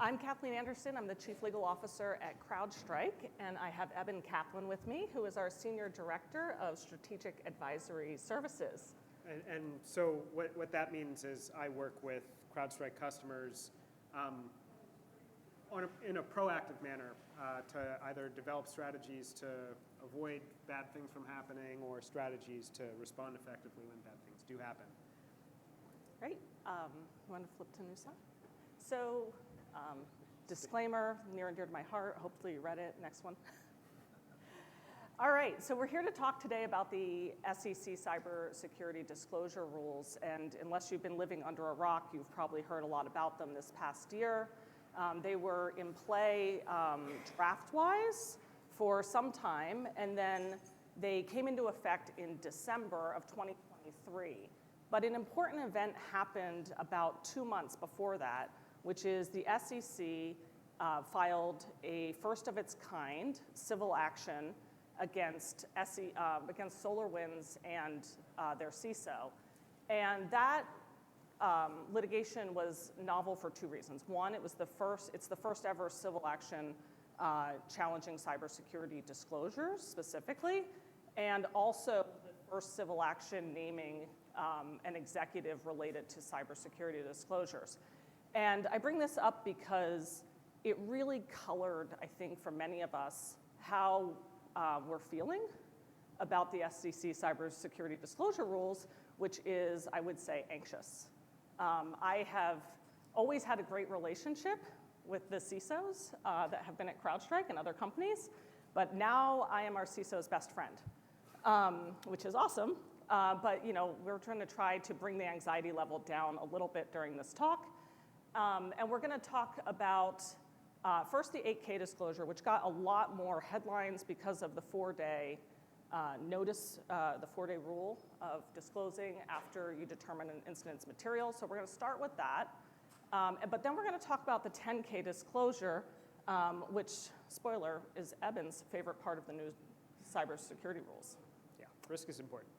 I'm Kathleen Anderson. I'm the Chief Legal Officer at CrowdStrike, and I have Eben Kaplan with me, who is our Senior Director of Strategic Advisory Services. And so what that means is I work with CrowdStrike customers in a proactive manner to either develop strategies to avoid bad things from happening or strategies to respond effectively when bad things do happen. Great. You want to flip to Nusa? So, disclaimer, near and dear to my heart. Hopefully you read it. Next one. All right, so we're here to talk today about the SEC cybersecurity disclosure rules. And unless you've been living under a rock, you've probably heard a lot about them this past year. They were in play draft-wise for some time, and then they came into effect in December of 2023. But an important event happened about 2 months before that, which is the SEC filed a first-of-its-kind civil action against SolarWinds and their CISO. And that litigation was novel for two reasons. One, it's the first ever civil action challenging cybersecurity disclosures specifically, and also the first civil action naming an executive related to cybersecurity disclosures. And I bring this up because it really colored, I think, for many of us, how we're feeling about the SEC cybersecurity disclosure rules, which is, I would say, anxious. I have always had a great relationship with the CISOs that have been at CrowdStrike and other companies, but now I am our CISO's best friend, which is awesome. But we're try to bring the anxiety level down a little bit during this talk. And we're going to talk about first the 8K disclosure, which got a lot more headlines because of the 4-day notice, the 4-day rule of disclosing after you determine an incident's material. So we're going to start with that. But then we're going to talk about the 10K disclosure, which, spoiler, is Eben's favorite part of the new cybersecurity rules. Yeah, risk is important.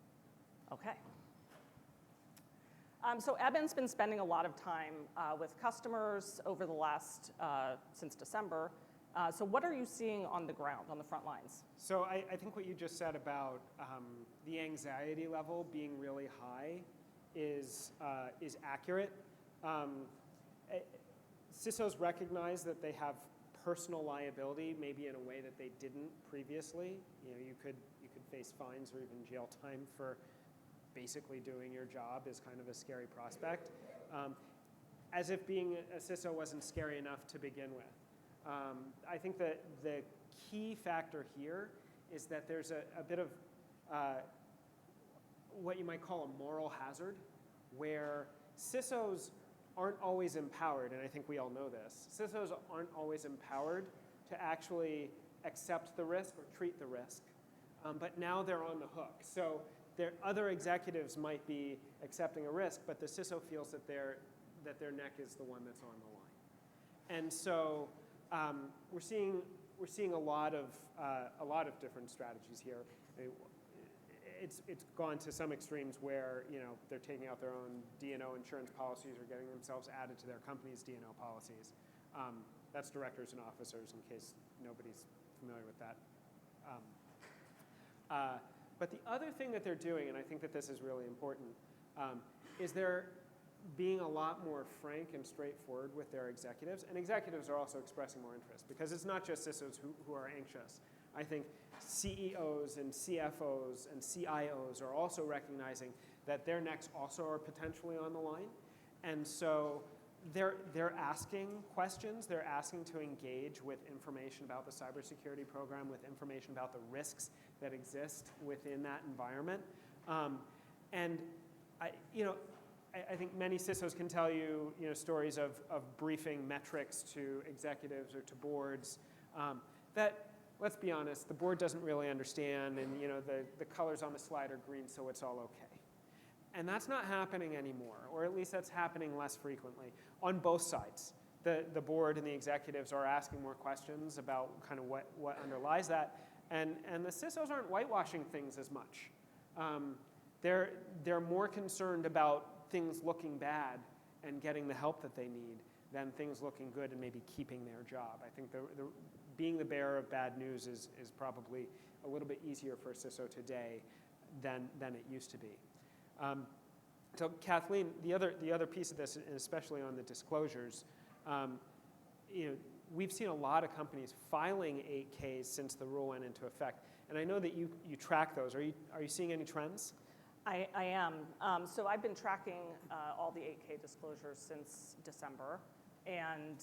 Okay. So Eben's been spending a lot of time with customers over the last, since December. So what are you seeing on the ground, on the front lines? So I think what you just said about the anxiety level being really high is accurate. CISOs recognize that they have personal liability, maybe in a way that they didn't previously. You could face fines or even jail time for basically doing your job is kind of a scary prospect, as if being a CISO wasn't scary enough to begin with. I think that the key factor here is that there's a bit of what you might call a moral hazard, where CISOs aren't always empowered, and I think we all know this. CISOs aren't always empowered to actually accept the risk or treat the risk, but now they're on the hook. So other executives might be accepting a risk, but the CISO feels that their neck is the one that's on the line. And so we're seeing a lot of different strategies here. It's gone to some extremes where they're taking out their own D&O insurance policies or getting themselves added to their company's D&O policies. That's directors and officers, in case nobody's familiar with that. But the other thing that they're doing, and I think that this is really important, is they're being a lot more frank and straightforward with their executives. And executives are also expressing more interest, because it's not just CISOs who are anxious. I think CEOs and CFOs and CIOs are also recognizing that their necks also are potentially on the line. And so they're asking questions. They're asking to engage with information about the cybersecurity program, with information about the risks that exist within that environment. And I think many CISOs can tell you, stories of briefing metrics to executives or to boards that, let's be honest, the board doesn't really understand, and the colors on the slide are green, so it's all okay. And that's not happening anymore, or at least that's happening less frequently on both sides. The board and the executives are asking more questions about kind of what underlies that, and the CISOs aren't whitewashing things as much. They're more concerned about things looking bad and getting the help that they need than things looking good and maybe keeping their job. I think being the bearer of bad news is probably a little bit easier for a CISO today than it used to be. So Kathleen, the other piece of this, and especially on the disclosures, we've seen a lot of companies filing 8Ks since the rule went into effect. And I know that you track those. Are you seeing any trends? I am. So I've been tracking all the 8K disclosures since December, and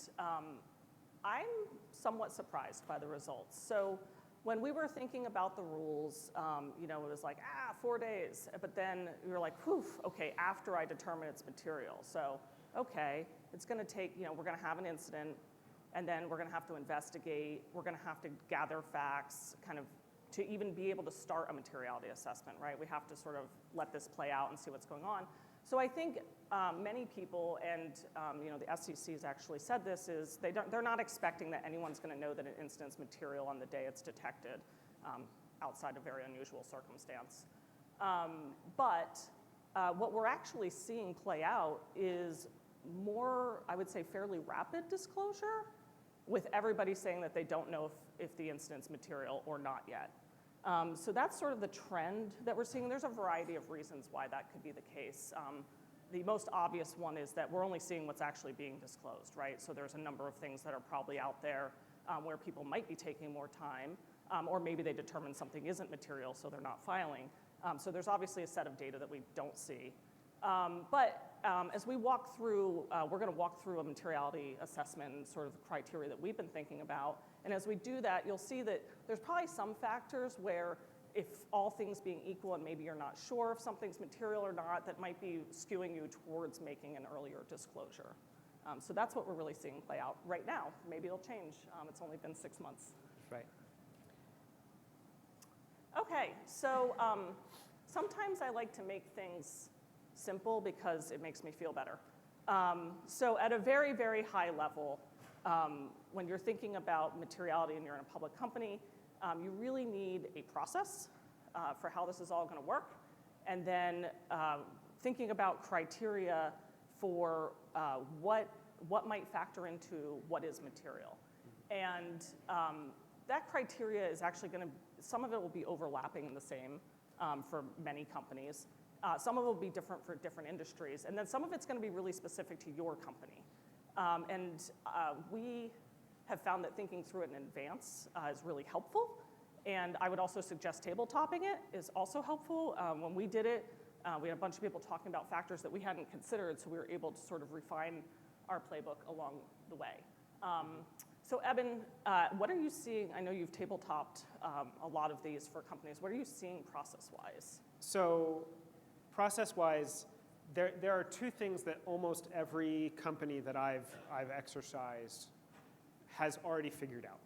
I'm somewhat surprised by the results. So when we were thinking about the rules, it was like, 4 days. But then we were like, whew, okay, after I determine its material. So, okay, it's going to take, we're going to have an incident, and then we're going to have to investigate. We're going to have to gather facts, kind of, to even be able to start a materiality assessment, right? We have to sort of let this play out and see what's going on. So I think many people, and the SEC has actually said this, is they're not expecting that anyone's going to know that an incident's material on the day it's detected, outside a very unusual circumstance. But what we're actually seeing play out is more, I would say, fairly rapid disclosure, with everybody saying that they don't know if the incident's material or not yet. So that's sort of the trend that we're seeing. There's a variety of reasons why that could be the case. The most obvious one is that we're only seeing what's actually being disclosed, right? So there's a number of things that are probably out there where people might be taking more time, or maybe they determine something isn't material, so they're not filing. So there's obviously a set of data that we don't see. But as we walk through, we're going to walk through a materiality assessment and sort of the criteria that we've been thinking about. And as we do that, you'll see that there's probably some factors where, if all things being equal and maybe you're not sure if something's material or not, that might be skewing you towards making an earlier disclosure. So that's what we're really seeing play out right now. Maybe it'll change. It's only been 6 months. Right. Okay, so sometimes I like to make things simple because it makes me feel better. So at a very, very high level, when you're thinking about materiality and you're in a public company, you really need a process for how this is all going to work, and then thinking about criteria for what might factor into what is material. And that criteria is actually going to, some of it will be overlapping in the same for many companies. Some of it will be different for different industries, and then some of it's going to be really specific to your company. We have found that thinking through it in advance is really helpful, and I would also suggest tabletopping it is also helpful. When we did it, we had a bunch of people talking about factors that we hadn't considered, so we were able to sort of refine our playbook along the way. So Eben, what are you seeing? I know you've tabletopped a lot of these for companies. What are you seeing process-wise? So process-wise, there are two things that almost every company that I've exercised has already figured out.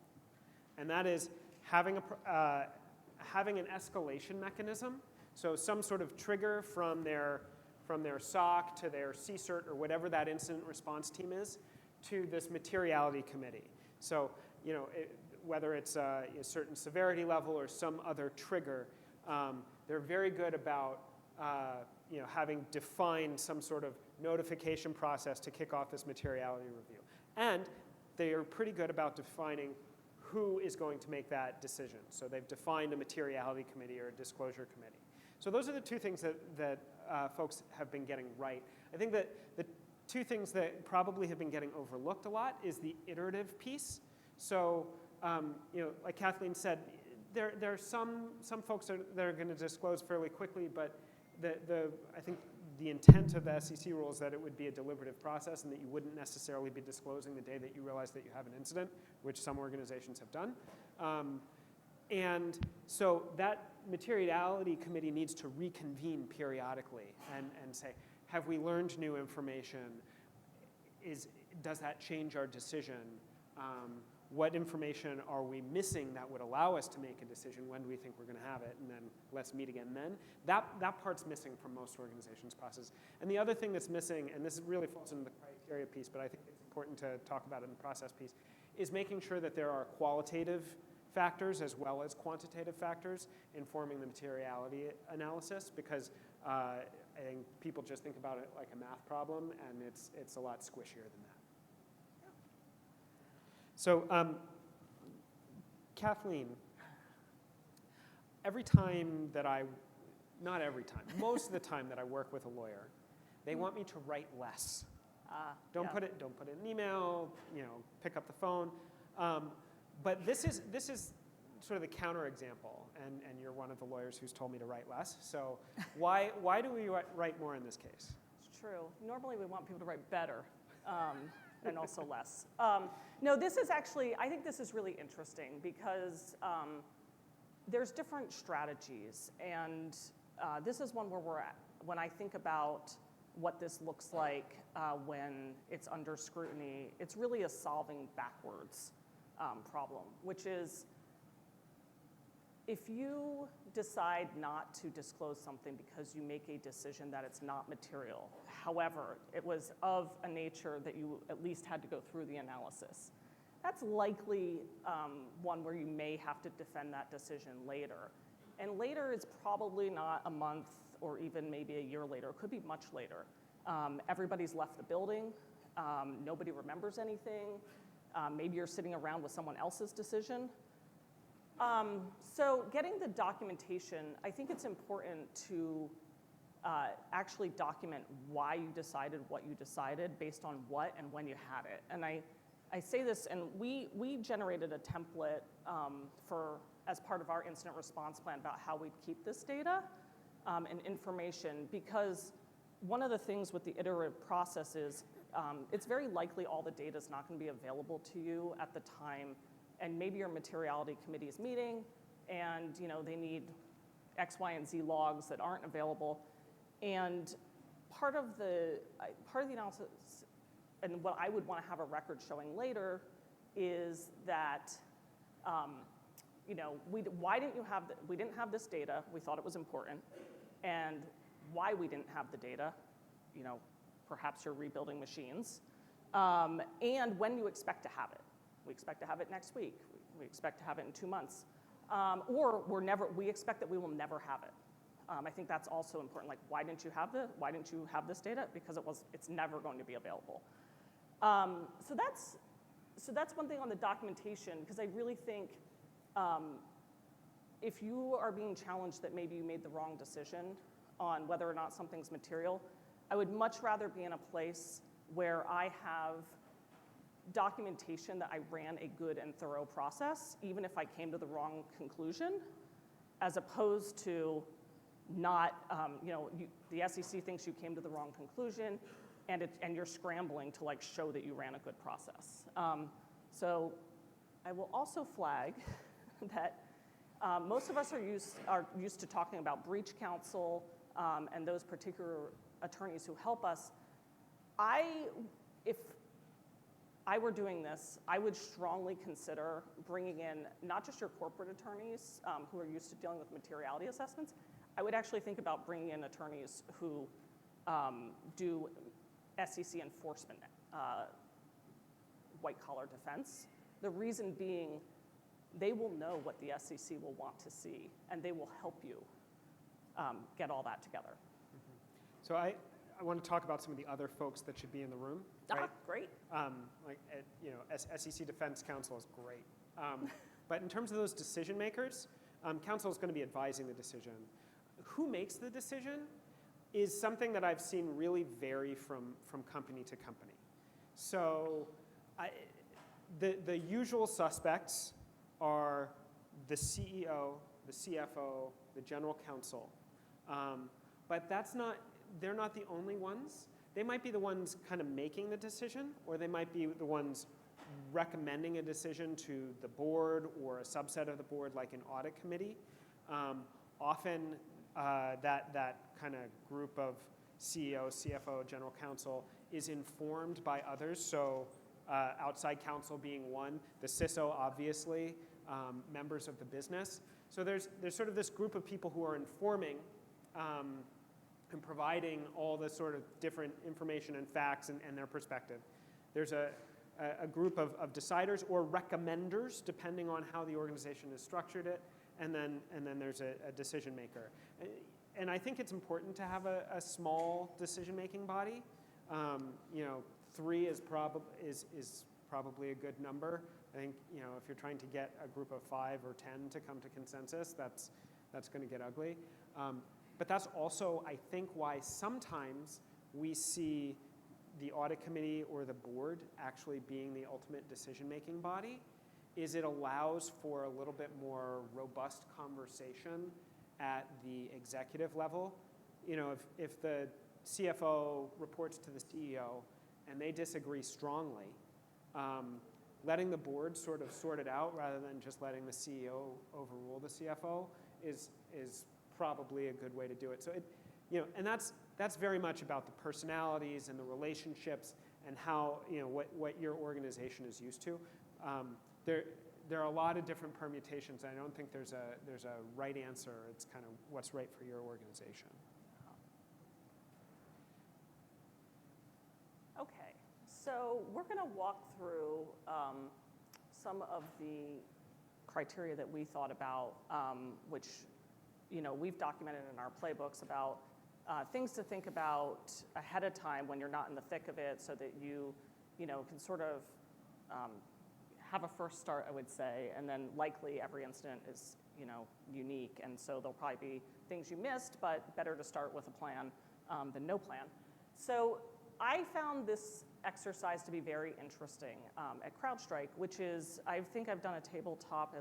And that is having an escalation mechanism, so some sort of trigger from their SOC to their CSIRT or whatever that incident response team is, to this materiality committee. So, whether it's a certain severity level or some other trigger, they're very good about having defined some sort of notification process to kick off this materiality review. And they are pretty good about defining who is going to make that decision. So they've defined a materiality committee or a disclosure committee. So those are the two things that folks have been getting right. I think that the two things that probably have been getting overlooked a lot is the iterative piece. So, like Kathleen said, there are some folks that are going to disclose fairly quickly, but I think the intent of the SEC rule is that it would be a deliberative process and that you wouldn't necessarily be disclosing the day that you realize that you have an incident, which some organizations have done. And so that materiality committee needs to reconvene periodically and say, have we learned new information? Does that change our decision? What information are we missing that would allow us to make a decision? When do we think we're going to have it? And then let's meet again then. That part's missing from most organizations' process. And the other thing that's missing, and this really falls into the criteria piece, but I think it's important to talk about it in the process piece, is making sure that there are qualitative factors as well as quantitative factors informing the materiality analysis, because I think people just think about it like a math problem, and it's a lot squishier than that. So, Kathleen, every time that not every time, most of the time that I work with a lawyer, they want me to write less. Don't put it in an email, pick up the phone. But this is sort of the counterexample, and you're one of the lawyers who's told me to write less. So why do we write more in this case? It's true. Normally we want people to write better and also less. No, this is actually, I think this is really interesting because there's different strategies, and this is one where we're at. When I think about what this looks like when it's under scrutiny, it's really a solving backwards problem, which is if you decide not to disclose something because you make a decision that it's not material, however, it was of a nature that you at least had to go through the analysis, that's likely one where you may have to defend that decision later. And later is probably not a month or even maybe a year later. It could be much later. Everybody's left the building. Nobody remembers anything. Maybe you're sitting around with someone else's decision. So getting the documentation, I think it's important to actually document why you decided what you decided based on what and when you had it. And I say this, and we generated a template as part of our incident response plan about how we'd keep this data and information, because one of the things with the iterative process is it's very likely all the data is not going to be available to you at the time, and maybe your materiality committee is meeting, and they need X, Y, and Z logs that aren't available, and part of the analysis, and what I would want to have a record showing later, is that we didn't have this data. We thought it was important, and why we didn't have the data. Perhaps you're rebuilding machines, and when you expect to have it. We expect to have it next week. We expect to have it in 2 months, or we expect that we will never have it. I think that's also important. Like, why didn't you have this data? Because it's never going to be available. So that's one thing on the documentation, because I really think if you are being challenged that maybe you made the wrong decision on whether or not something's material, I would much rather be in a place where I have documentation that I ran a good and thorough process, even if I came to the wrong conclusion, as opposed to not, the SEC thinks you came to the wrong conclusion, and you're scrambling to show that you ran a good process. So I will also flag that most of us are used to talking about breach counsel and those particular attorneys who help us. If I were doing this, I would strongly consider bringing in not just your corporate attorneys who are used to dealing with materiality assessments. I would actually think about bringing in attorneys who do SEC enforcement, white-collar defense. The reason being, they will know what the SEC will want to see, and they will help you get all that together. Mm-hmm. So I want to talk about some of the other folks that should be in the room. Right? Great. SEC Defense Counsel is great. But in terms of those decision makers, counsel is going to be advising the decision. Who makes the decision is something that I've seen really vary from company to company. So the usual suspects are the CEO, the CFO, the general counsel. But they're not the only ones. They might be the ones kind of making the decision, or they might be the ones recommending a decision to the board or a subset of the board, like an audit committee. Often that kind of group of CEO, CFO, general counsel is informed by others. So outside counsel being one, the CISO obviously, members of the business. So there's sort of this group of people who are informing and providing all the sort of different information and facts and their perspective. There's a group of deciders or recommenders, depending on how the organization has structured it, and then there's a decision maker. And I think it's important to have a small decision-making body. 3 is probably a good number. I think if you're trying to get a group of 5 or 10 to come to consensus, that's going to get ugly. But that's also, I think, why sometimes we see the audit committee or the board actually being the ultimate decision-making body, is it allows for a little bit more robust conversation at the executive level. If the CFO reports to the CEO and they disagree strongly, letting the board sort of sort it out rather than just letting the CEO overrule the CFO is probably a good way to do it. So and that's very much about the personalities and the relationships and how what your organization is used to. There are a lot of different permutations. I don't think there's a right answer. It's kind of what's right for your organization. Okay, so we're going to walk through some of the criteria that we thought about, which we've documented in our playbooks about things to think about ahead of time when you're not in the thick of it, so that you can sort of have a first start, I would say, and then likely every incident is unique, and so there'll probably be things you missed, but better to start with a plan than no plan. So I found this exercise to be very interesting at CrowdStrike, which is, I think I've done a tabletop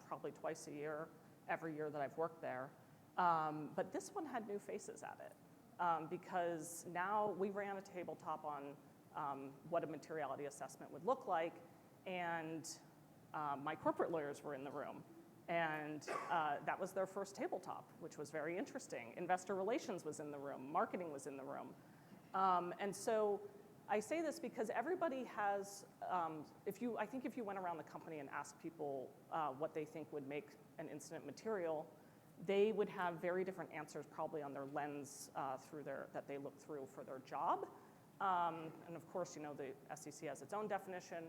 probably twice a year, every year that I've worked there. But this one had new faces at it because now we ran a tabletop on what a materiality assessment would look like, and my corporate lawyers were in the room. And that was their first tabletop, which was very interesting. Investor relations was in the room. Marketing was in the room. And so I say this because everybody has, I think if you went around the company and asked people what they think would make an incident material, they would have very different answers probably on their lens that they look through for their job. And of course, the SEC has its own definition.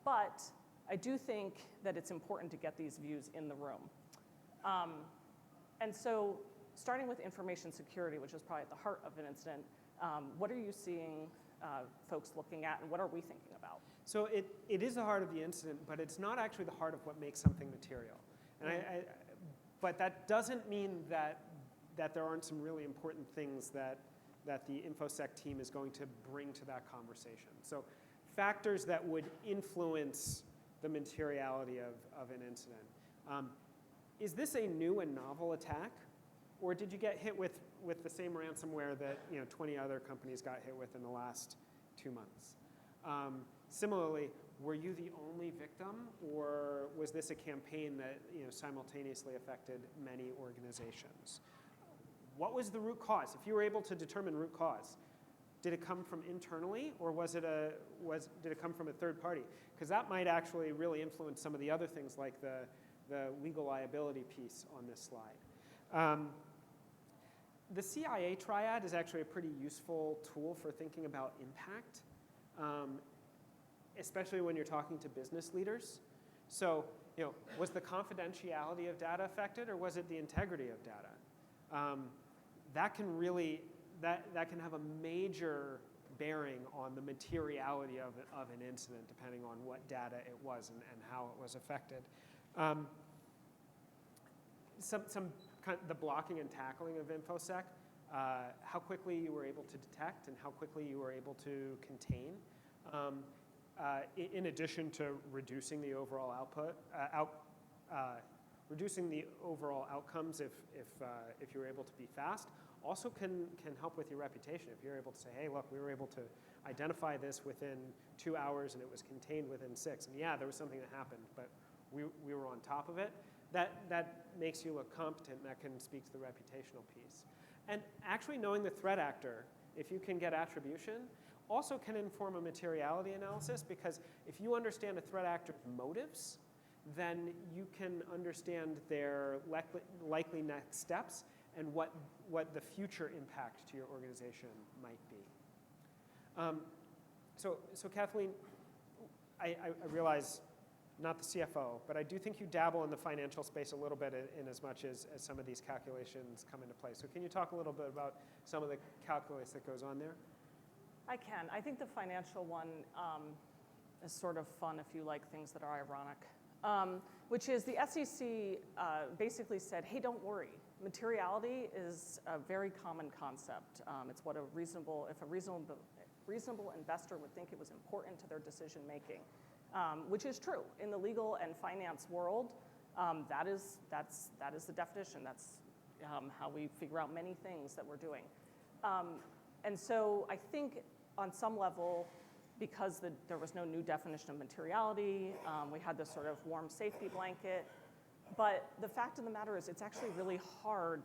But I do think that it's important to get these views in the room. And so starting with information security, which is probably at the heart of an incident, what are you seeing folks looking at, and what are we thinking about? So it is the heart of the incident, but it's not actually the heart of what makes something material. And but that doesn't mean that there aren't some really important things that the InfoSec team is going to bring to that conversation. So factors that would influence the materiality of an incident. Is this a new and novel attack? Or did you get hit with the same ransomware that 20 other companies got hit with in the last 2 months? Similarly, were you the only victim, or was this a campaign that simultaneously affected many organizations? What was the root cause? If you were able to determine root cause, did it come from internally, or did it come from a third party? Because that might actually really influence some of the other things, like the legal liability piece on this slide. The CIA triad is actually a pretty useful tool for thinking about impact, especially when you're talking to business leaders. So, was the confidentiality of data affected, or was it the integrity of data? That can have a major bearing on the materiality of an incident, depending on what data it was and how it was affected. The blocking and tackling of InfoSec, how quickly you were able to detect and how quickly you were able to contain, in addition to reducing the overall reducing the overall outcomes if you were able to be fast, also can help with your reputation. If you're able to say, hey, look, we were able to identify this within 2 hours and it was contained within 6. And yeah, there was something that happened, but we were on top of it. That makes you look competent, and that can speak to the reputational piece. And actually knowing the threat actor, if you can get attribution, also can inform a materiality analysis, because if you understand a threat actor's motives, then you can understand their likely next steps and what the future impact to your organization might be. So Kathleen, I realize not the CFO, but I do think you dabble in the financial space a little bit in as much as some of these calculations come into play. So can you talk a little bit about some of the calculus that goes on there? I can. I think the financial one, is sort of fun if you like things that are ironic, which is the SEC basically said, hey, don't worry. Materiality is a very common concept. It's what if a reasonable investor would think it was important to their decision making, which is true. In the legal and finance world, that is the definition. That's how we figure out many things that we're doing. And so I think on some level, because there was no new definition of materiality, we had this sort of warm safety blanket. But the fact of the matter is it's actually really hard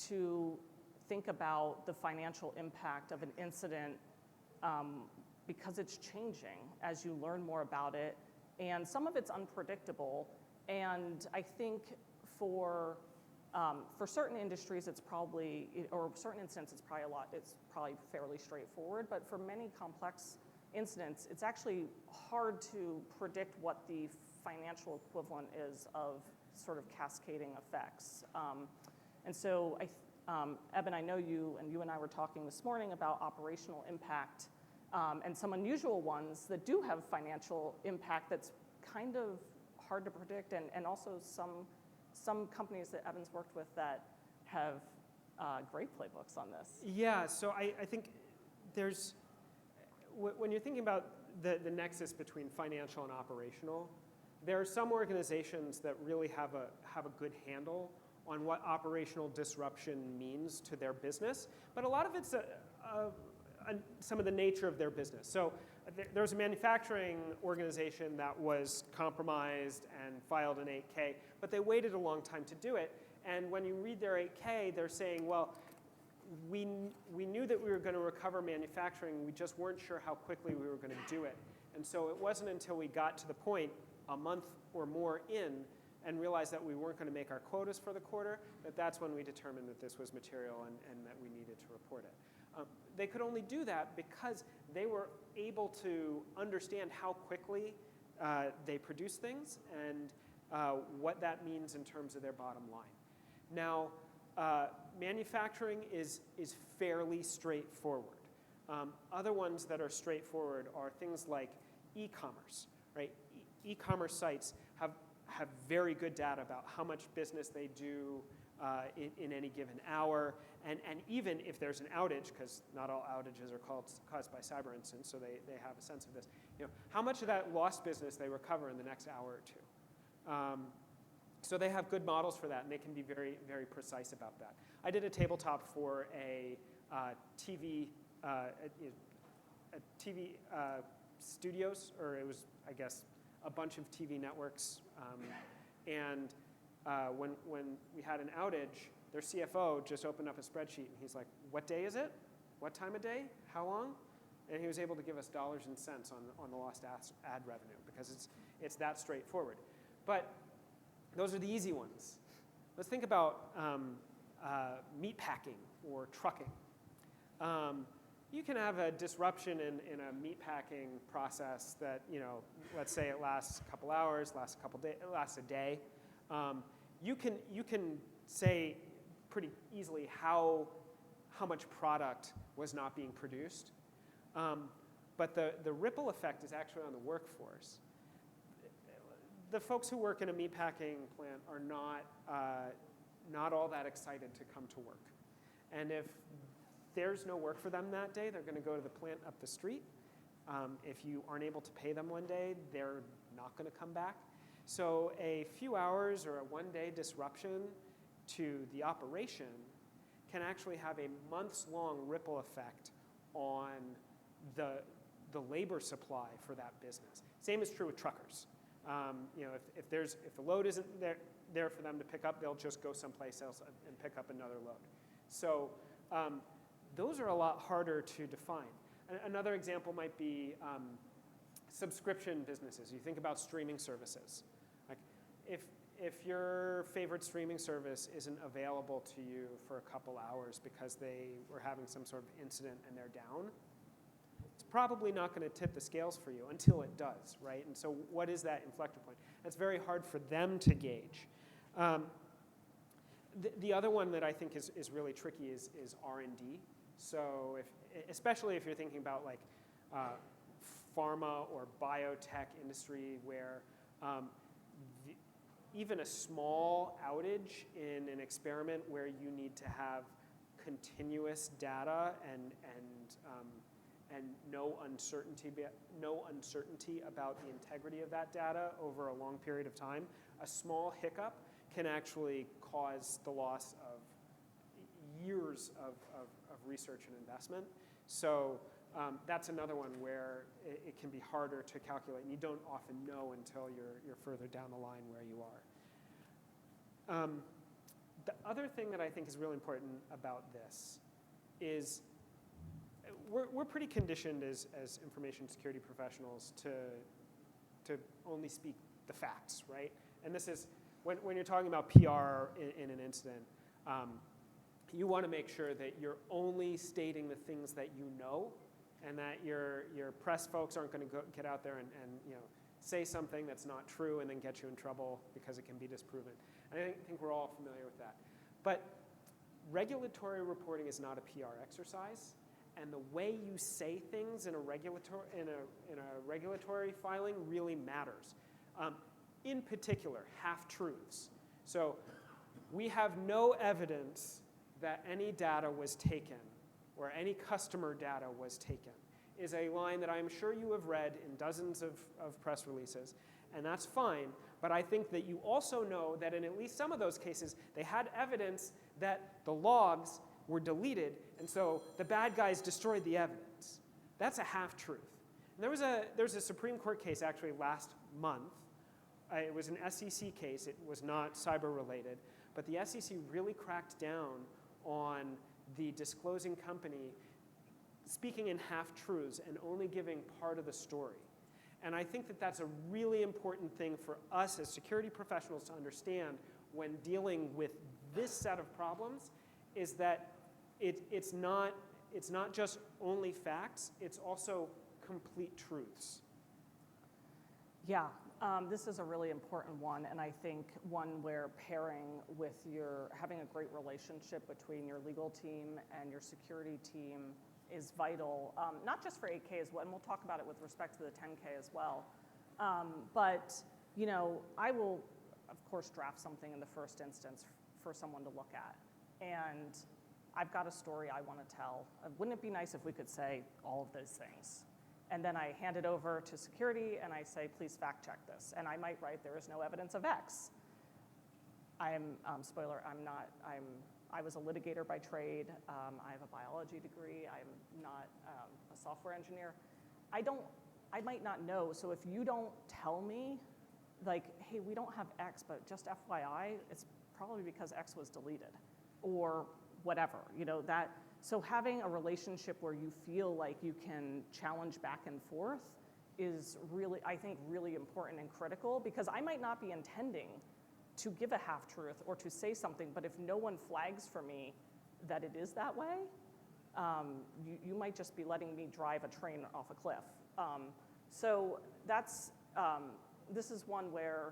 to think about the financial impact of an incident because it's changing as you learn more about it. And some of it's unpredictable. And I think for certain industries, it's probably, or certain incidents, it's probably fairly straightforward. But for many complex incidents, it's actually hard to predict what the financial equivalent is of sort of cascading effects. And so, Eben, I know you and I were talking this morning about operational impact and some unusual ones that do have financial impact that's kind of hard to predict, and also some companies that Eben's worked with that have great playbooks on this. Yeah, so I think there's, when you're thinking about the nexus between financial and operational, there are some organizations that really have a good handle on what operational disruption means to their business, but a lot of it's some of the nature of their business. So there was a manufacturing organization that was compromised and filed an 8K, but they waited a long time to do it. And when you read their 8K, they're saying, well, we knew that we were going to recover manufacturing, we just weren't sure how quickly we were going to do it. And so it wasn't until we got to the point a month or more in and realized that we weren't going to make our quotas for the quarter, that's when we determined that this was material and that we needed to report it. They could only do that because they were able to understand how quickly they produce things and what that means in terms of their bottom line. Now, manufacturing is fairly straightforward. Other ones that are straightforward are things like e-commerce, right? E-commerce sites have very good data about how much business they do in any given hour, and even if there's an outage, because not all outages are caused by cyber incidents, so they have a sense of this, how much of that lost business they recover in the next hour or two. So they have good models for that, and they can be very, very precise about that. I did a tabletop for a TV studios, or it was, I guess, a bunch of TV networks, and when we had an outage, their CFO just opened up a spreadsheet, and he's like, what day is it? What time of day? How long? And he was able to give us dollars and cents on the lost ad revenue, because it's that straightforward. But those are the easy ones. Let's think about meat packing or trucking. You can have a disruption in a meat packing process that, let's say it lasts a couple hours, lasts a day. You can say pretty easily how much product was not being produced. But the ripple effect is actually on the workforce. The folks who work in a meatpacking plant are not all that excited to come to work. And if there's no work for them that day, they're going to go to the plant up the street. If you aren't able to pay them one day, they're not going to come back. So a few hours or a one-day disruption to the operation can actually have a months-long ripple effect on the labor supply for that business. Same is true with truckers. If the load isn't there for them to pick up, they'll just go someplace else and pick up another load. So those are a lot harder to define. Another example might be subscription businesses. You think about streaming services. Like if your favorite streaming service isn't available to you for a couple hours because they were having some sort of incident and they're down, it's probably not going to tip the scales for you until it does, right? And so what is that inflection point? That's very hard for them to gauge. The other one that I think is really tricky is R&D. So especially if you're thinking about like pharma or biotech industry where even a small outage in an experiment where you need to have continuous data and no uncertainty about the integrity of that data over a long period of time, a small hiccup can actually cause the loss of years of research and investment. So that's another one where it can be harder to calculate, and you don't often know until you're further down the line where you are. The other thing that I think is really important about this is we're pretty conditioned as information security professionals to only speak the facts, right? And this is, when you're talking about PR in an incident, you want to make sure that you're only stating the things that you know, and that your press folks aren't going to get out there and say something that's not true and then get you in trouble because it can be disproven. And I think we're all familiar with that. But regulatory reporting is not a PR exercise, and the way you say things in a regulatory filing really matters. In particular, half-truths. So we have no evidence that any data was taken or any customer data was taken is a line that I'm sure you have read in dozens of press releases, and that's fine. But I think that you also know that in at least some of those cases, they had evidence that the logs were deleted, and so the bad guys destroyed the evidence. That's a half-truth. And there was a Supreme Court case actually last month. It was an SEC case. It was not cyber-related. But the SEC really cracked down on the disclosing company speaking in half-truths and only giving part of the story. And I think that that's a really important thing for us as security professionals to understand when dealing with this set of problems, is that it's not just only facts, it's also complete truths. Yeah, this is a really important one, and I think one where having a great relationship between your legal team and your security team is vital, not just for 8K as well, and we'll talk about it with respect to the 10K as well. But I will, of course, draft something in the first instance for someone to look at, and I've got a story I want to tell. Wouldn't it be nice if we could say all of those things? And then I hand it over to security and I say, please fact check this. And I might write, there is no evidence of X. Spoiler, I was a litigator by trade. I have a biology degree. I'm not a software engineer. I might not know, so if you don't tell me, like, hey, we don't have X, but just FYI, it's probably because X was deleted or whatever, that. So having a relationship where you feel like you can challenge back and forth is really, I think, really important and critical, because I might not be intending to give a half-truth or to say something, but if no one flags for me that it is that way, you might just be letting me drive a train off a cliff. So this is one where,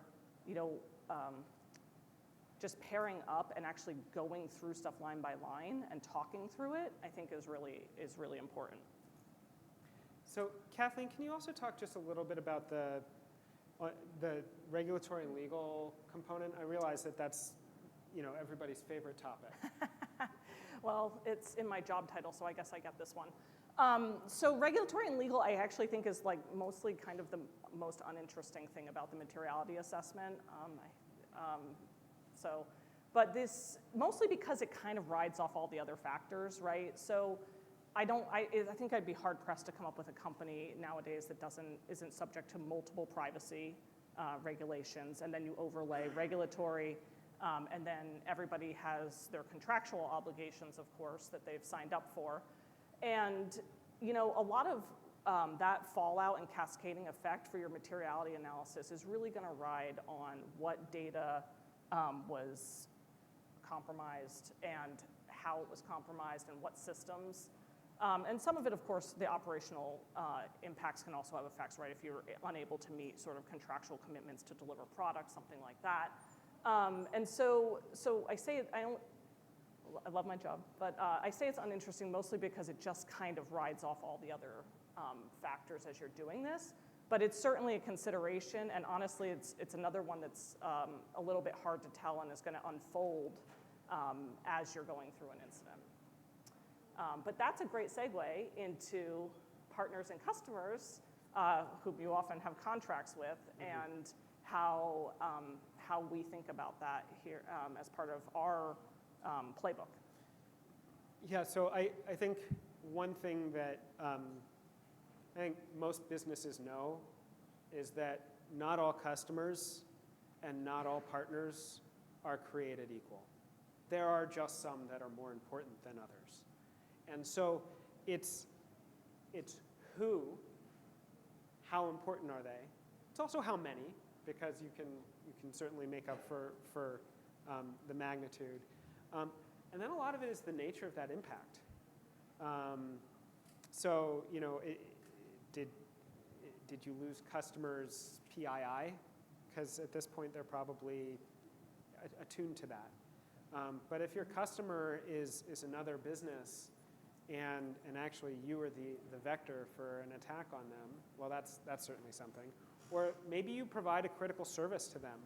just pairing up and actually going through stuff line by line and talking through it, I think is really important. So Kathleen, can you also talk just a little bit about the regulatory and legal component? I realize that that's everybody's favorite topic. Well, it's in my job title, so I guess I get this one. So regulatory and legal, I actually think is like mostly kind of the most uninteresting thing about the materiality assessment. But this, mostly because it kind of rides off all the other factors, right? So I think I'd be hard pressed to come up with a company nowadays that isn't subject to multiple privacy regulations, and then you overlay regulatory, and then everybody has their contractual obligations, of course, that they've signed up for. And a lot of that fallout and cascading effect for your materiality analysis is really going to ride on what data was compromised and how it was compromised and what systems. And some of it, of course, the operational impacts can also have effects, right? If you're unable to meet sort of contractual commitments to deliver products, something like that. And so I say I love my job, but I say it's uninteresting mostly because it just kind of rides off all the other factors as you're doing this. But it's certainly a consideration, and honestly, it's another one that's a little bit hard to tell and is going to unfold as you're going through an incident. But that's a great segue into partners and customers whom you often have contracts with, and how we think about that here as part of our playbook. Yeah, so I think one thing that I think most businesses know is that not all customers and not all partners are created equal. There are just some that are more important than others. And so it's who, how important are they? It's also how many, because you can certainly make up for the magnitude. And then a lot of it is the nature of that impact. So, did you lose customers PII? Because at this point, they're probably attuned to that. But if your customer is another business, and actually you are the vector for an attack on them, well, that's certainly something. Or maybe you provide a critical service to them,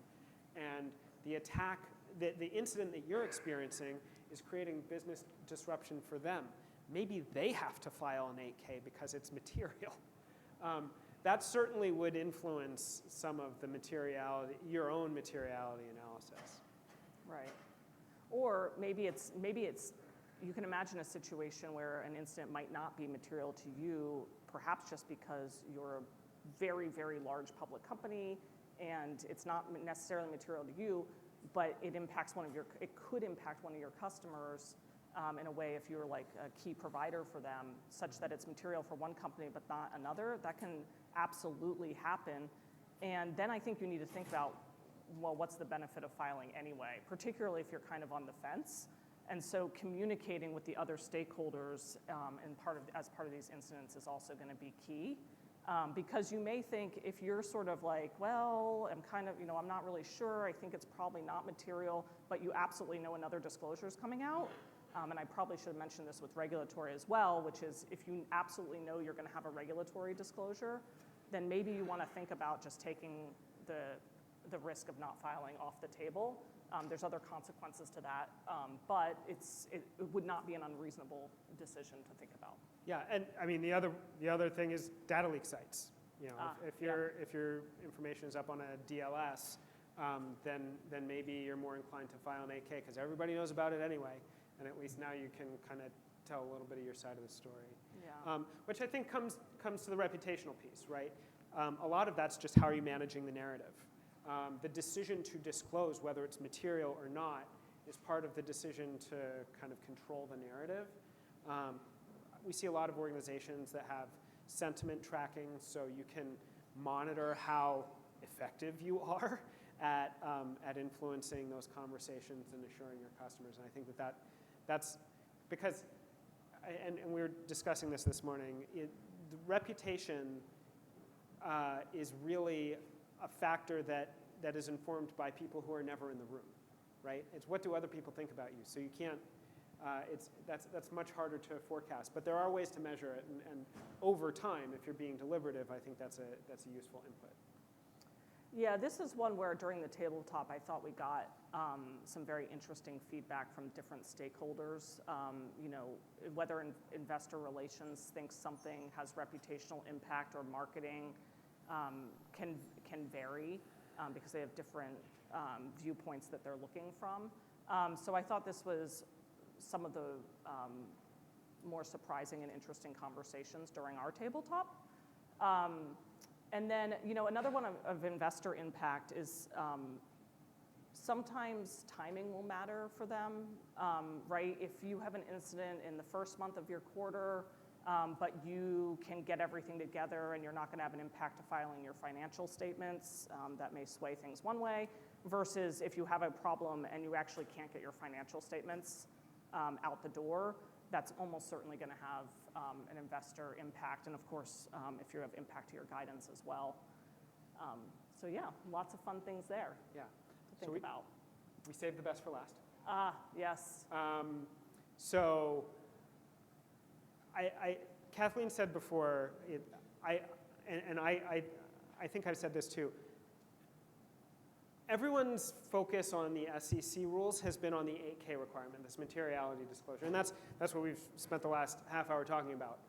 and the attack, the incident that you're experiencing is creating business disruption for them. Maybe they have to file an 8K because it's material. That certainly would influence some of the materiality, your own materiality analysis. Right. Or maybe it's you can imagine a situation where an incident might not be material to you, perhaps just because you're a very, very large public company and it's not necessarily material to you, but it could impact one of your customers in a way if you're like a key provider for them, such that it's material for one company but not another. That can absolutely happen. And then I think you need to think about, well, what's the benefit of filing anyway, particularly if you're kind of on the fence. And so communicating with the other stakeholders as part of these incidents is also going to be key. Because you may think if you're sort of like, well, I'm not really sure, I think it's probably not material, but you absolutely know another disclosure is coming out. And I probably should have mentioned this with regulatory as well, which is if you absolutely know you're going to have a regulatory disclosure, then maybe you want to think about just taking the risk of not filing off the table. There's other consequences to that, but it would not be an unreasonable decision to think about. Yeah, and I mean the other thing is data leak sites. If your information is up on a DLS, then maybe you're more inclined to file an 8K because everybody knows about it anyway, and at least now you can kind of tell a little bit of your side of the story. Yeah. Which I think comes to the reputational piece, right? A lot of that's just how are you managing the narrative. The decision to disclose whether it's material or not is part of the decision to kind of control the narrative. We see a lot of organizations that have sentiment tracking, so you can monitor how effective you are at influencing those conversations and assuring your customers. And I think that's because, and we were discussing this morning, the reputation is really a factor that is informed by people who are never in the room, right? It's what do other people think about you. So you can't, that's much harder to forecast. But there are ways to measure it, and over time, if you're being deliberative, I think that's a useful input. Yeah, this is one where during the tabletop, I thought we got some very interesting feedback from different stakeholders. Whether investor relations thinks something has reputational impact or marketing can vary because they have different viewpoints that they're looking from. So I thought this was some of the more surprising and interesting conversations during our tabletop. And then, another one of investor impact is sometimes timing will matter for them, right? If you have an incident in the first month of your quarter, but you can get everything together and you're not going to have an impact to filing your financial statements, that may sway things one way, versus if you have a problem and you actually can't get your financial statements out the door, that's almost certainly going to have an investor impact, and of course, if you have impact to your guidance as well. So yeah, lots of fun things there. Yeah. To think about. We saved the best for last. Yes. So I Kathleen said before, I think I've said this too. Everyone's focus on the SEC rules has been on the 8K requirement, this materiality disclosure, and that's what we've spent the last half hour talking about.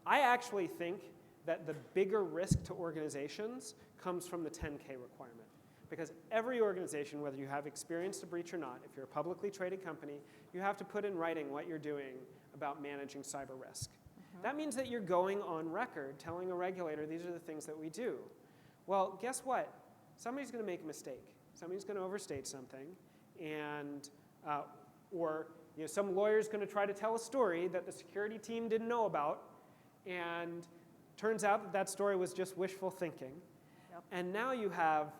I actually think that the bigger risk to organizations comes from the 10K requirement. Because every organization, whether you have experienced a breach or not, if you're a publicly traded company, you have to put in writing what you're doing about managing cyber risk. That means that you're going on record telling a regulator, these are the things that we do. Well, guess what? Somebody's going to make a mistake. Somebody's going to overstate something, and or some lawyer's going to try to tell a story that the security team didn't know about, and turns out that that story was just wishful thinking. Yep. And now you have,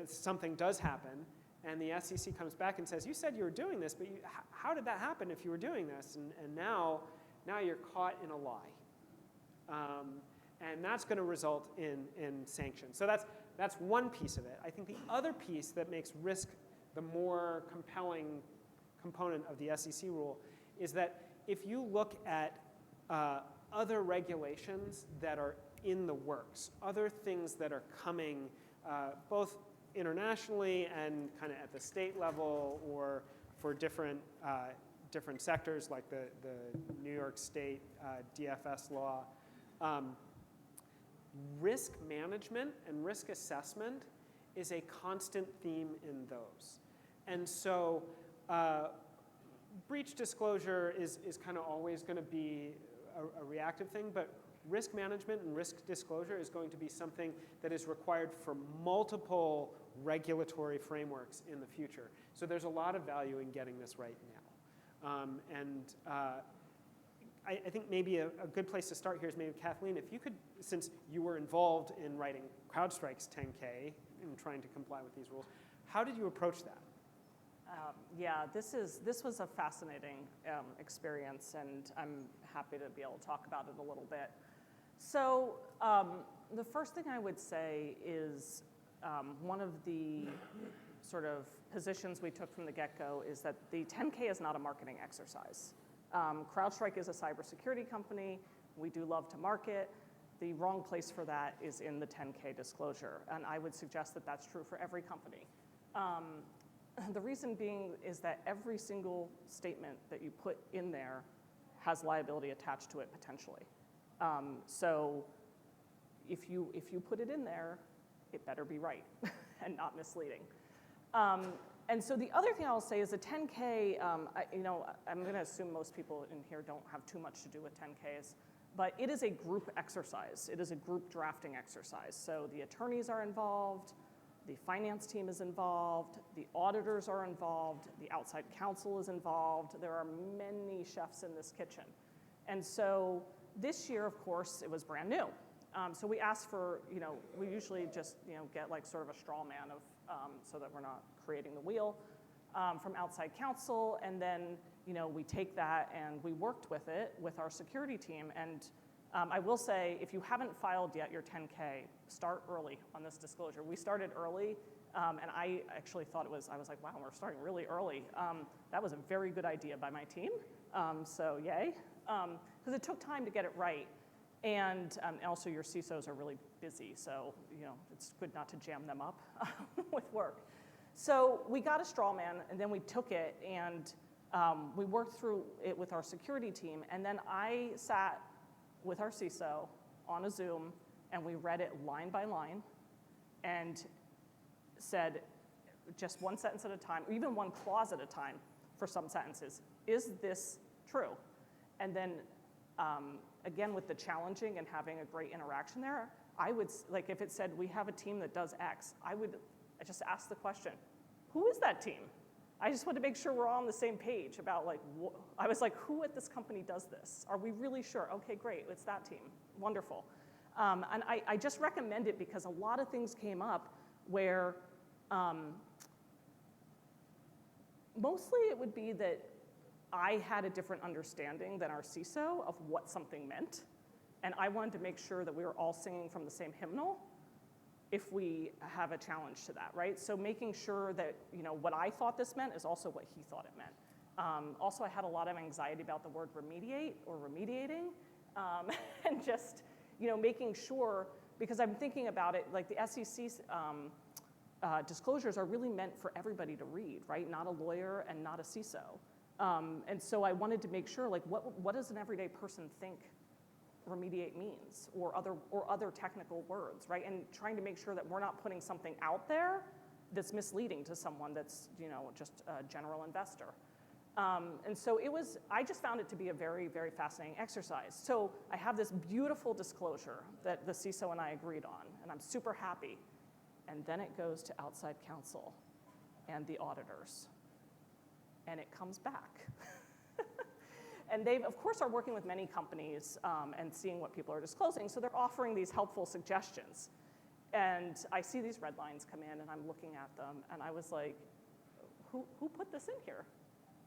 something does happen, and the SEC comes back and says, you said you were doing this, but how did that happen if you were doing this? And now you're caught in a lie. And that's going to result in sanctions. So that's one piece of it. I think the other piece that makes risk the more compelling component of the SEC rule is that if you look at other regulations that are in the works, other things that are coming both internationally and kind of at the state level or for different sectors like the New York State DFS law, risk management and risk assessment is a constant theme in those. And so breach disclosure is kind of always going to be a reactive thing, but risk management and risk disclosure is going to be something that is required for multiple regulatory frameworks in the future. So there's a lot of value in getting this right now. I think maybe a good place to start here is maybe Kathleen, if you could, since you were involved in writing CrowdStrike's 10K and trying to comply with these rules, how did you approach that? Yeah, this was a fascinating experience, and I'm happy to be able to talk about it a little bit. So the first thing I would say is one of the sort of positions we took from the get-go is that the 10K is not a marketing exercise. CrowdStrike is a cybersecurity company. We do love to market. The wrong place for that is in the 10K disclosure, and I would suggest that that's true for every company. The reason being is that every single statement that you put in there has liability attached to it potentially. So if you put it in there, it better be right and not misleading. And so the other thing I'll say is the 10K, I'm going to assume most people in here don't have too much to do with 10Ks, but it is a group exercise. It is a group drafting exercise. So the attorneys are involved, the finance team is involved, the auditors are involved, the outside counsel is involved. There are many chefs in this kitchen. And so this year, of course, it was brand new. So we asked for, we usually just, get like sort of a straw man of, so that we're not creating the wheel from outside counsel. And then, we take that and we worked with it with our security team. And I will say, if you haven't filed yet your 10K, start early on this disclosure. We started early, and I actually thought I was like, wow, we're starting really early. That was a very good idea by my team, so yay. Because it took time to get it right. And also your CISOs are really busy, so it's good not to jam them up with work. So we got a straw man, and then we took it, and we worked through it with our security team, and then I sat with our CISO on a Zoom, and we read it line by line, and said just one sentence at a time, or even one clause at a time for some sentences, is this true? And then again, with the challenging and having a great interaction there, I would, like if it said, we have a team that does X, I just ask the question, who is that team? I just want to make sure we're all on the same page about I was like, who at this company does this? Are we really sure? Okay, great, it's that team, wonderful. And I just recommend it because a lot of things came up where mostly it would be that I had a different understanding than our CISO of what something meant, and I wanted to make sure that we were all singing from the same hymnal if we have a challenge to that, right? So making sure that what I thought this meant is also what he thought it meant. Also, I had a lot of anxiety about the word remediate or remediating, and just, making sure, because I'm thinking about it, like the SEC's disclosures are really meant for everybody to read, right? Not a lawyer and not a CISO. And so I wanted to make sure, like, what does an everyday person think remediate means, or other technical words, right? And trying to make sure that we're not putting something out there that's misleading to someone that's, just a general investor. And so I just found it to be a very, very fascinating exercise. So I have this beautiful disclosure that the CISO and I agreed on, and I'm super happy. And then it goes to outside counsel and the auditors, and it comes back. And they, of course, are working with many companies and seeing what people are disclosing, so they're offering these helpful suggestions. And I see these red lines come in, and I'm looking at them, and I was like, who put this in here?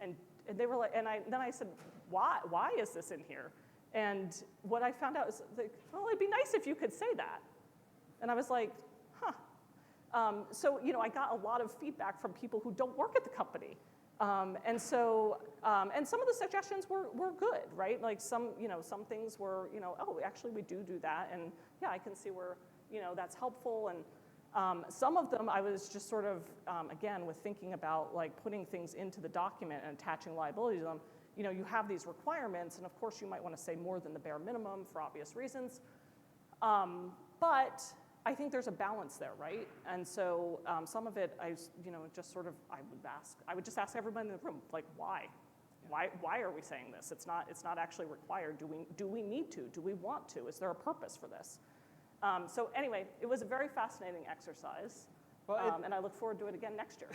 And they were like, then I said, why is this in here? And what I found out is, like, well, it'd be nice if you could say that. And I was like, huh. So, I got a lot of feedback from people who don't work at the company. And some of the suggestions were good, right? Like some things were, oh, actually we do that. And yeah, I can see where, that's helpful. And some of them I was just sort of, again, with thinking about like putting things into the document and attaching liability to them, you have these requirements, and of course you might want to say more than the bare minimum for obvious reasons. But I think there's a balance there, right? And so some of it, I would just ask everybody in the room, like, why? Why are we saying this? It's not actually required. Do we need to? Do we want to? Is there a purpose for this? So anyway, it was a very fascinating exercise, and I look forward to it again next year.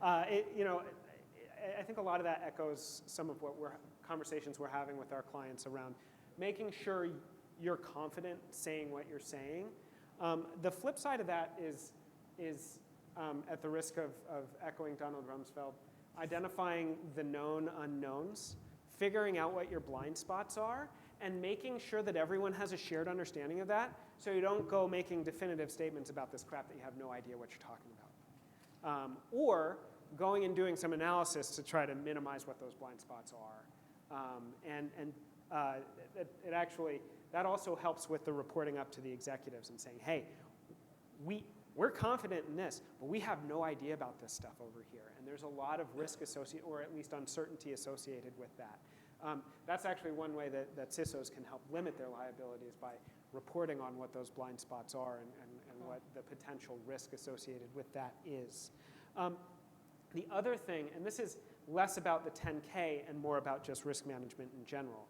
I think a lot of that echoes some of conversations we're having with our clients around making sure you're confident saying what you're saying. The flip side of that is at the risk of echoing Donald Rumsfeld, identifying the known unknowns, figuring out what your blind spots are, and making sure that everyone has a shared understanding of that, so you don't go making definitive statements about this crap that you have no idea what you're talking about. Or going and doing some analysis to try to minimize what those blind spots are. That also helps with the reporting up to the executives and saying, hey, we're confident in this, but we have no idea about this stuff over here. And there's a lot of risk associated, or at least uncertainty associated with that. That's actually one way that CISOs can help limit their liabilities, by reporting on what those blind spots are and what the potential risk associated with that is. The other thing, and this is less about the 10K and more about just risk management in general,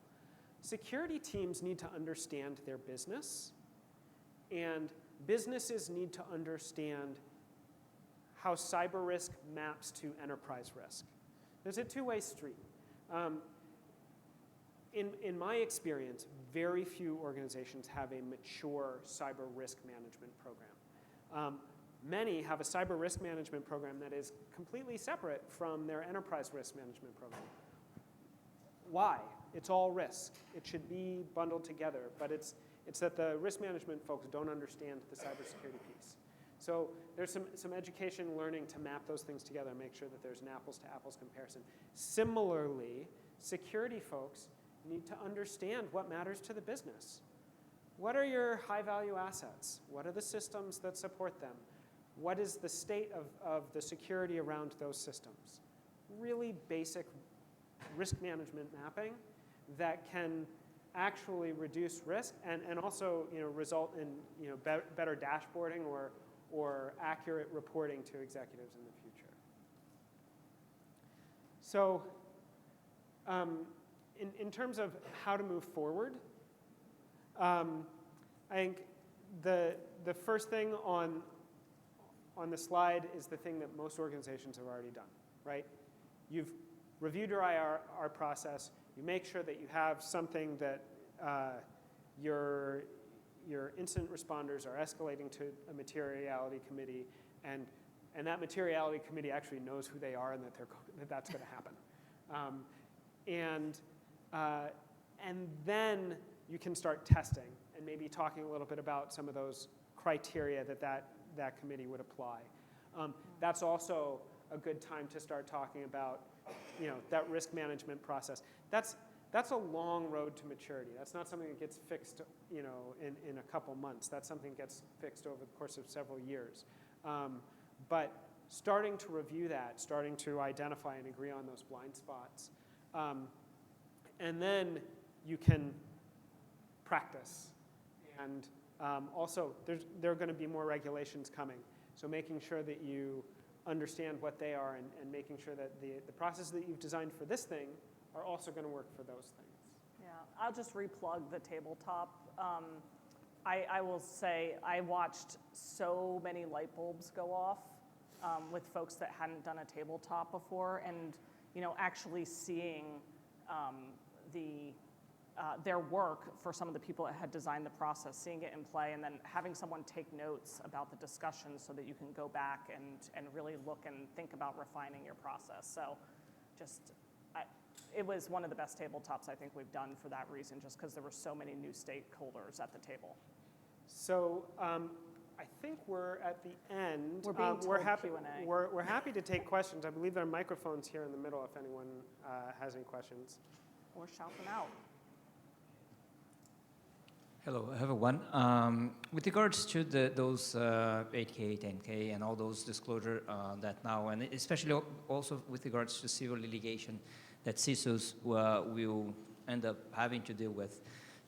security teams need to understand their business, and businesses need to understand how cyber risk maps to enterprise risk. There's a two-way street. In my experience, very few organizations have a mature cyber risk management program. Many have a cyber risk management program that is completely separate from their enterprise risk management program. Why? It's all risk. It should be bundled together, but it's that the risk management folks don't understand the cybersecurity piece. So there's some education learning to map those things together and make sure that there's an apples-to-apples comparison. Similarly, security folks need to understand what matters to the business. What are your high-value assets? What are the systems that support them? What is the state of the security around those systems? Really basic risk management mapping that can actually reduce risk and also result in better dashboarding or accurate reporting to executives in the future. So in terms of how to move forward, I think the first thing on the slide is the thing that most organizations have already done, right? You've reviewed your IR process. You make sure that you have something that your incident responders are escalating to a materiality committee, and that materiality committee actually knows who they are and that that's going to happen. And then you can start testing and maybe talking a little bit about some of those criteria that committee would apply. That's also a good time to start talking about that risk management process. that's a long road to maturity. That's not something that gets fixed, you know, in a couple months. That's something that gets fixed over the course of several years. But starting to review that, starting to identify and agree on those blind spots, and then you can practice. And also, there are going to be more regulations coming. So making sure that you understand what they are and making sure that the process that you've designed for this thing are also going to work for those things. Yeah, I'll just replug the tabletop. I will say I watched so many light bulbs go off with folks that hadn't done a tabletop before, and you know, actually seeing their work for some of the people that had designed the process, seeing it in play, and then having someone take notes about the discussion so that you can go back and really look and think about refining your process. So it was one of the best tabletops I think we've done for that reason, just because there were so many new stakeholders at the table. So I think we're at the end. We're being told Q&A. We're happy to take questions. I believe there are microphones here in the middle if anyone has any questions. Or shout them out. Hello, I have one. With regards to those 8K, 10K, and all those disclosure that now, and especially also with regards to civil litigation that CISOs will end up having to deal with,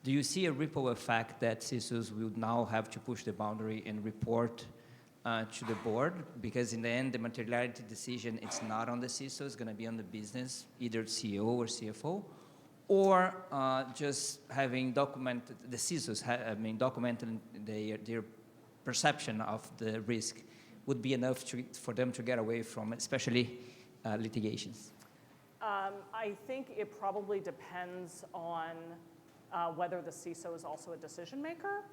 do you see a ripple effect that CISOs will now have to push the boundary and report to the board? Because in the end, the materiality decision, it's not on the CISO, it's going to be on the business, either CEO or CFO. Or just having documented, the CISOs documenting their perception of the risk would be enough for them to get away from, especially litigations? I think it probably depends on whether the CISO is also a decision maker.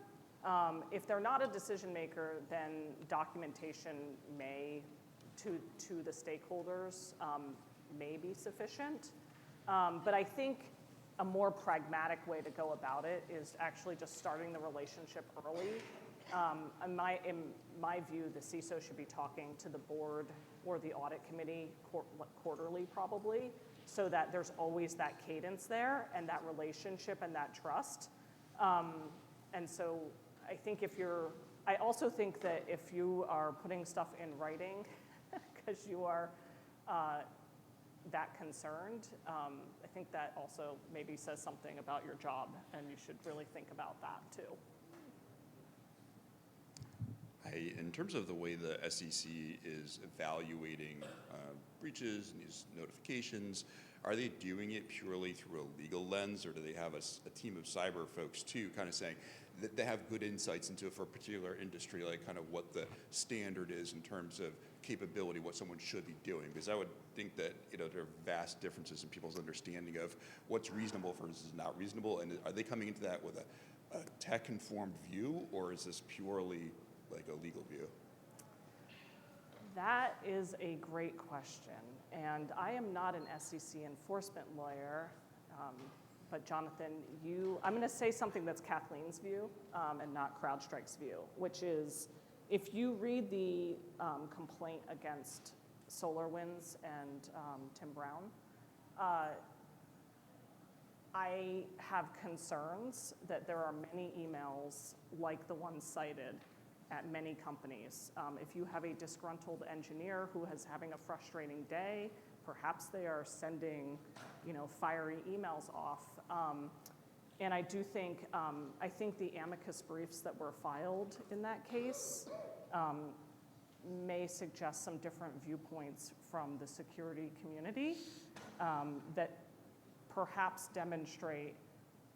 If they're not a decision maker, then documentation to the stakeholders may be sufficient. But I think a more pragmatic way to go about it is actually just starting the relationship early. In my view, the CISO should be talking to the board or the audit committee quarterly probably, so that there's always that cadence there and that relationship and that trust. And so I think I also think that if you are putting stuff in writing because you are that concerned, I think that also maybe says something about your job, and you should really think about that too. In terms of the way the SEC is evaluating breaches and these notifications, are they doing it purely through a legal lens, or do they have a team of cyber folks too, kind of saying that they have good insights into, for a particular industry, like kind of what the standard is in terms of capability, what someone should be doing? Because I would think that there are vast differences in people's understanding of what's reasonable versus not reasonable, and are they coming into that with a tech-informed view, or is this purely like a legal view? That is a great question, and I am not an SEC enforcement lawyer, but Jonathan, I'm going to say something that's Kathleen's view and not CrowdStrike's view, which is if you read the complaint against SolarWinds and Tim Brown, I have concerns that there are many emails like the ones cited at many companies. If you have a disgruntled engineer who is having a frustrating day, perhaps they are sending, fiery emails off. And I do think, I think the amicus briefs that were filed in that case may suggest some different viewpoints from the security community that perhaps demonstrate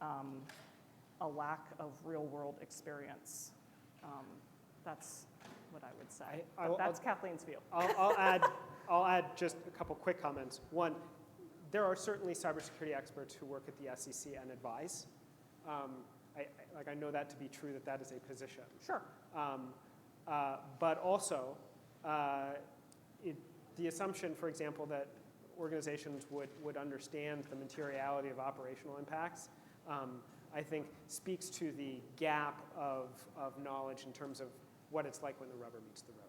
a lack of real-world experience. That's what I would say. That's Kathleen's view. I'll add just a couple quick comments. One, there are certainly cybersecurity experts who work at the SEC and advise. I know that to be true, that is a position. Sure. But also, the assumption, for example, that organizations would understand the materiality of operational impacts, I think speaks to the gap of knowledge in terms of what it's like when the rubber meets the road.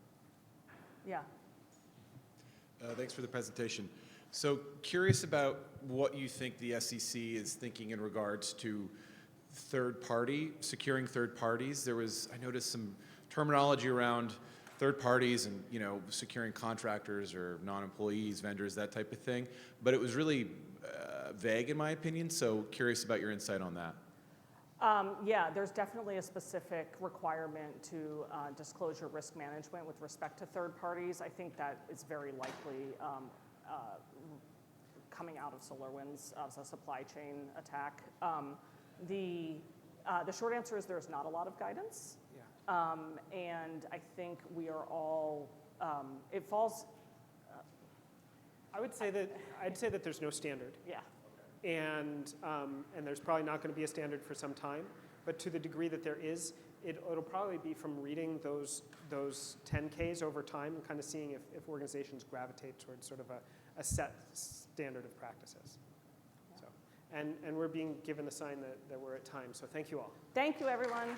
Yeah. Thanks for the presentation. So curious about what you think the SEC is thinking in regards to securing third parties. I noticed some terminology around third parties and, securing contractors or non-employees, vendors, that type of thing. But it was really vague in my opinion, so curious about your insight on that. Yeah, there's definitely a specific requirement to disclosure risk management with respect to third parties. I think that is very likely coming out of SolarWinds as a supply chain attack. The short answer is there's not a lot of guidance. Yeah. And I think we are all, it falls, I'd say that there's no standard. yeah. And there's probably not going to be a standard for some time. But to the degree that there is, it'll probably be from reading those 10Ks over time and kind of seeing if organizations gravitate towards sort of a set standard of practices. Yeah. So, and we're being given the sign that we're at time. So thank you all. Thank you, everyone.